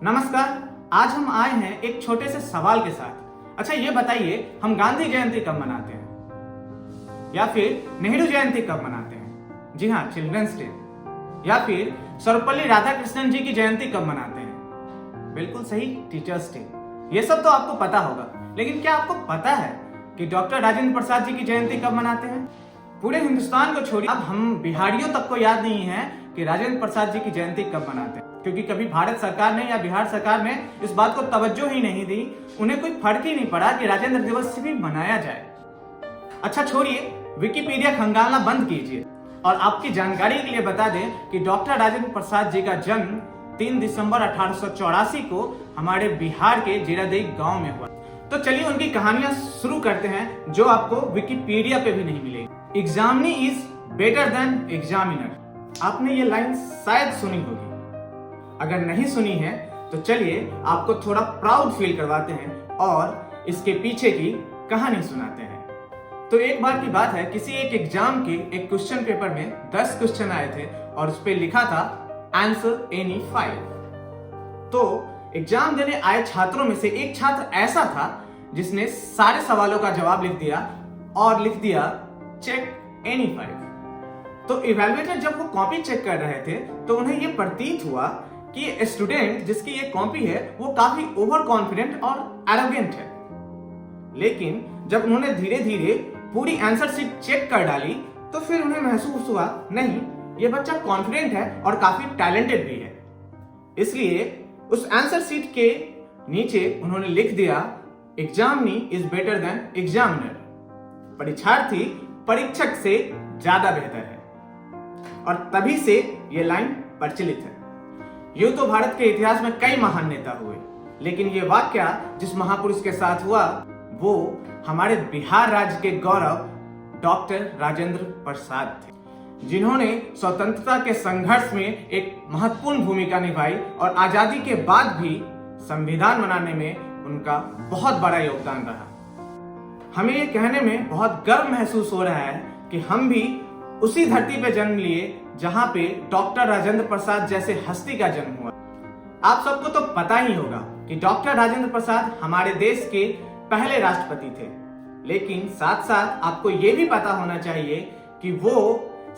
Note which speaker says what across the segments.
Speaker 1: नमस्कार। आज हम आए हैं एक छोटे से सवाल के साथ। अच्छा ये बताइए, हम गांधी जयंती कब मनाते हैं? या फिर नेहरू जयंती कब मनाते हैं? जी हाँ, चिल्ड्रंस डे। या फिर सर्वपल्ली राधाकृष्णन जी की जयंती कब मनाते हैं? बिल्कुल सही, टीचर्स डे। ये सब तो आपको पता होगा, लेकिन क्या आपको पता है कि डॉक्टर राजेंद्र प्रसाद जी की जयंती कब मनाते हैं? पूरे हिंदुस्तान को छोड़िए, अब हम बिहारियों तक को याद नहीं है कि राजेंद्र प्रसाद जी की जयंती कब मनाते हैं, क्योंकि कभी भारत सरकार ने या बिहार सरकार ने इस बात को तवज्जो ही नहीं दी। उन्हें कोई फर्क ही नहीं पड़ा कि राजेंद्र दिवस भी मनाया जाए। अच्छा छोड़िए, विकिपीडिया खंगालना बंद कीजिए और आपकी जानकारी के लिए बता दें कि डॉक्टर राजेंद्र प्रसाद जी का जन्म 3 दिसंबर 1884 को हमारे बिहार के जीरादेई गांव में हुआ। तो चलिए उनकी कहानियां शुरू करते हैं, जो आपको विकिपीडिया पे भी नहीं मिलेगी। Examinee is better than examiner. आपने ये लाइन शायद सुनी होगी। अगर नहीं सुनी है तो चलिए आपको थोड़ा प्राउड फील करवाते हैं और इसके पीछे की कहानी सुनाते हैं। तो एक बार की बात है, किसी एक एग्जाम के एक क्वेश्चन पेपर में 10 क्वेश्चन आए थे और उस पे लिखा था आंसर एनी 5। तो एग्जाम देने आए छात्रों में से एक छात्र ऐसा था जिसने सारे सवालों का जवाब लिख दिया और लिख दिया चेक एनी 5। तो इवैल्यूएटर जब वो कॉपी चेक कर रहे थे तो उन्हें ये प्रतीत हुआ कि स्टूडेंट जिसकी ये कॉपी है वो काफी ओवर कॉन्फिडेंट और एरोगेंट है। लेकिन जब उन्होंने धीरे धीरे पूरी आंसर शीट चेक कर डाली तो फिर उन्हें महसूस हुआ, नहीं, ये बच्चा कॉन्फिडेंट है और काफी टैलेंटेड भी है। इसलिए उस आंसर शीट के नीचे उन्होंने लिख दिया examinee is better than examiner. परीक्षार्थी परीक्षक से ज्यादा बेहतर है। और तभी से ये लाइन प्रचलित है। यूं तो भारत के इतिहास में कई महान नेता हुए, लेकिन ये वाक्य जिस महापुरुष के साथ हुआ वो हमारे बिहार राज्य के गौरव डॉक्टर राजेंद्र प्रसाद थे, जिन्होंने स्वतंत्रता के संघर्ष में एक महत्वपूर्ण भूमिका निभाई और आजादी के बाद भी संविधान बनाने में उनका बहुत बड़ा योगदान रहा। हमें ये कहने में बहुत गर्व महसूस हो रहा है कि हम भी उसी धरती पे जन्म लिए जहां पे डॉक्टर राजेंद्र प्रसाद जैसे हस्ती का जन्म हुआ। आप सबको तो पता ही होगा कि डॉक्टर राजेंद्र प्रसाद हमारे देश के पहले राष्ट्रपति थे, लेकिन साथ साथ आपको ये भी पता होना चाहिए कि वो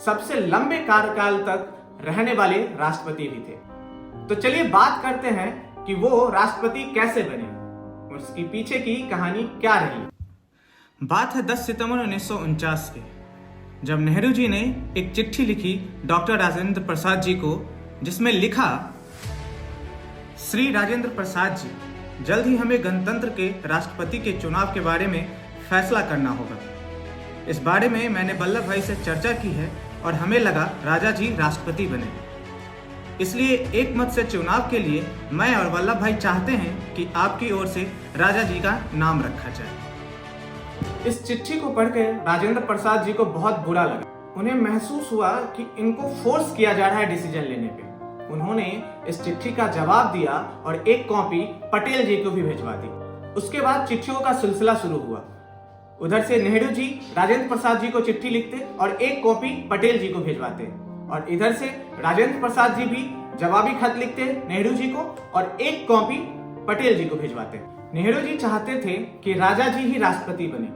Speaker 1: सबसे लंबे कार्यकाल तक रहने वाले राष्ट्रपति भी थे। तो चलिए बात करते हैं कि वो राष्ट्रपति कैसे बने, उसकी पीछे की कहानी क्या रही। बात है 10 सितंबर 1949 की, जब नेहरू जी ने एक चिट्ठी लिखी डॉक्टर राजेंद्र प्रसाद जी को, जिसमें लिखा, श्री राजेंद्र प्रसाद जी, जल्द ही हमें गणतंत्र के राष्ट्रपति के चुनाव के बारे में फैसला करना होगा। इस बारे में मैंने वल्लभ भाई से चर्चा की है और हमें लगा राजा जी राष्ट्रपति बने, इसलिए एक मत से चुनाव के लिए मैं और वल्लभ भाई चाहते हैं कि आपकी ओर से राजा जी का नाम रखा जाए। इस चिट्ठी को पढ़कर राजेंद्र प्रसाद जी को बहुत बुरा लगा। उन्हें महसूस हुआ कि इनको फोर्स किया जा रहा है डिसीजन लेने पे। उन्होंने इस चिट्ठी का जवाब दिया और एक कॉपी पटेल जी को भी भिजवा दी। उसके बाद चिट्ठियों का सिलसिला शुरू हुआ। उधर से नेहरू जी राजेंद्र प्रसाद जी को चिट्ठी लिखते और एक कॉपी पटेल जी को भिजवाते, और इधर से राजेंद्र प्रसाद जी भी जवाबी खत लिखते नेहरू जी को और एक कॉपी पटेल जी को भिजवाते। नेहरू जी चाहते थे कि राजा जी ही राष्ट्रपति बने,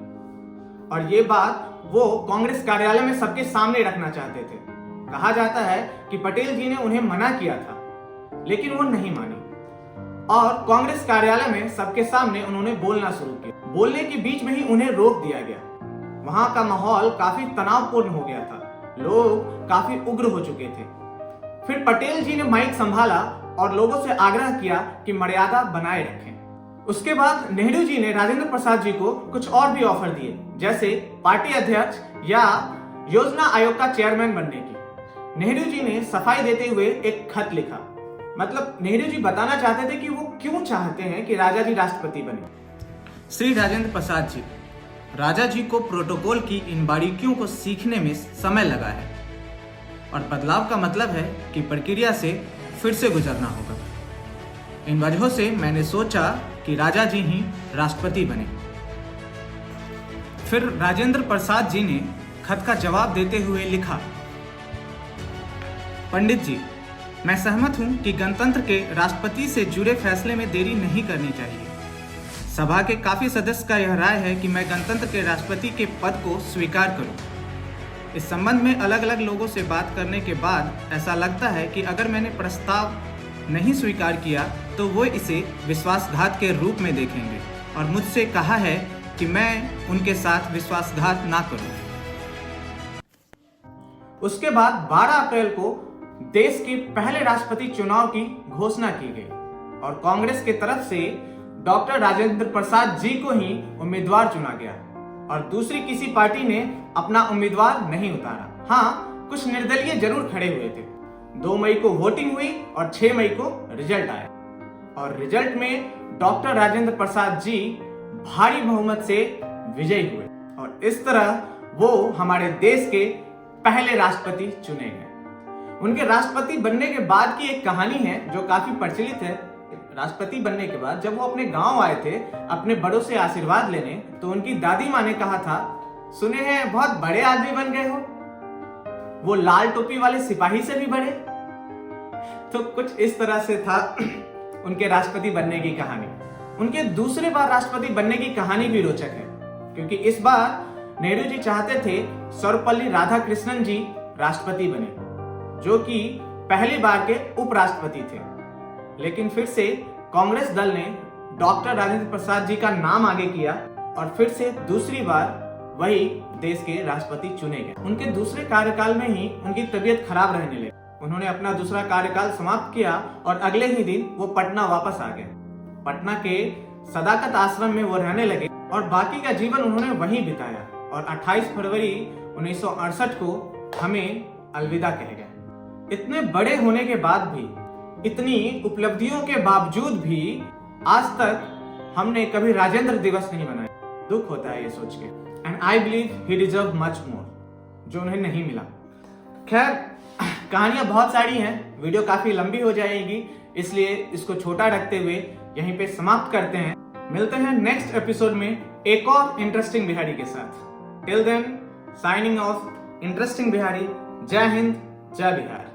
Speaker 1: और ये बात वो कांग्रेस कार्यालय में सबके सामने रखना चाहते थे। कहा जाता है कि पटेल जी ने उन्हें मना किया था, लेकिन वो नहीं मानी और कांग्रेस कार्यालय में सबके सामने उन्होंने बोलना शुरू किया। बोलने के बीच में ही उन्हें रोक दिया गया। वहां का माहौल काफी तनावपूर्ण हो गया था, लोग काफी उग्र हो चुके थे। फिर पटेल जी ने माइक संभाला और लोगों से आग्रह किया कि मर्यादा बनाए रखें। उसके बाद नेहरू जी ने राजेंद्र प्रसाद जी को कुछ और भी ऑफर दिए, जैसे पार्टी अध्यक्ष या योजना आयोग का चेयरमैन बनने की। नेहरू जी ने सफाई देते हुए एक खत लिखा। मतलब नेहरू जी बताना चाहते थे कि वो क्यों चाहते हैं कि राजा जी राष्ट्रपति बने। श्री राजेंद्र प्रसाद जी, राजा जी को प्रोटोकॉल की इन बारीकियों को सीखने में समय लगा है और बदलाव का मतलब है कि प्रक्रिया से फिर से गुजरना होगा। इन वजहों से मैंने सोचा कि राजा जी ही राष्ट्रपति बने। फिर राजेंद्र प्रसाद जी ने खत का जवाब देते हुए लिखा, पंडित जी, मैं सहमत हूं कि गणतंत्र के राष्ट्रपति से जुड़े फैसले में देरी नहीं करनी चाहिए। सभा के काफी सदस्य का यह राय है कि मैं गणतंत्र के राष्ट्रपति के पद को स्वीकार करूं। इस संबंध में अलग अलग लोगों से बात करने के बाद ऐसा लगता है कि अगर मैंने प्रस्ताव नहीं स्वीकार किया तो वो इसे विश्वासघात के रूप में देखेंगे और मुझसे कहा है कि मैं उनके साथ विश्वासघात ना करूं। उसके बाद 12 अप्रैल को देश के पहले राष्ट्रपति चुनाव की घोषणा की गई और कांग्रेस की तरफ से डॉक्टर राजेंद्र प्रसाद जी को ही उम्मीदवार चुना गया और दूसरी किसी पार्टी ने अपना उम्मीदवार नहीं उतारा। हाँ, कुछ निर्दलीय जरूर खड़े हुए थे। 2 मई को वोटिंग हुई और 6 मई को रिजल्ट आया और रिजल्ट में डॉक्टर राजेंद्र प्रसाद जी भारी बहुमत से विजयी हुए और इस तरह वो हमारे देश के पहले राष्ट्रपति चुने गए। उनके राष्ट्रपति बनने के बाद की एक कहानी है जो काफी प्रचलित है। राष्ट्रपति बनने के बाद जब वो अपने गांव आए थे अपने बड़ों से आशीर्वाद लेने, तो उनकी दादी माँ ने कहा था, सुने हैं बहुत बड़े आदमी बन गए हो, वो लाल टोपी वाले सिपाही से भी बड़े। तो कुछ इस तरह से था उनके राष्ट्रपति बनने की कहानी। उनके दूसरे बार राष्ट्रपति बनने की कहानी भी रोचक है, क्योंकि इस बार नेहरू जी चाहते थे सर्वपल्ली राधाकृष्णन जी राष्ट्रपति बने, जो कि पहली बार के उपराष्ट्रपति थे। लेकिन फिर से कांग्रेस दल ने डॉक्टर राजेंद्र प्रसाद जी का नाम आगे किया और फिर से दूसरी बार वही देश के राष्ट्रपति चुने गए। उनके दूसरे कार्यकाल में ही उनकी तबीयत खराब रहने लगी। उन्होंने अपना दूसरा कार्यकाल समाप्त किया और अगले ही दिन वो पटना वापस आ गए। पटना के सदाकत आश्रम में वो रहने लगे और बाकी का जीवन उन्होंने वहीं बिताया और 28 फरवरी 1968 को हमें अलविदा कह गए। इतने बड़े होने के बाद भी, इतनी उपलब्धियों के बावजूद भी आज तक हमने कभी राजेंद्र दिवस नहीं मनाया। दुख होता है ये सोच के। And I believe he deserve much more, जो उन्हें नहीं मिला। खैर, कहानियां बहुत सारी हैं, वीडियो काफी लंबी हो जाएगी, इसलिए इसको छोटा रखते हुए यहीं पे समाप्त करते हैं। मिलते हैं नेक्स्ट एपिसोड में एक और इंटरेस्टिंग बिहारी के साथ। Till then, signing off, interesting Bihari. जय हिंद, जय बिहार।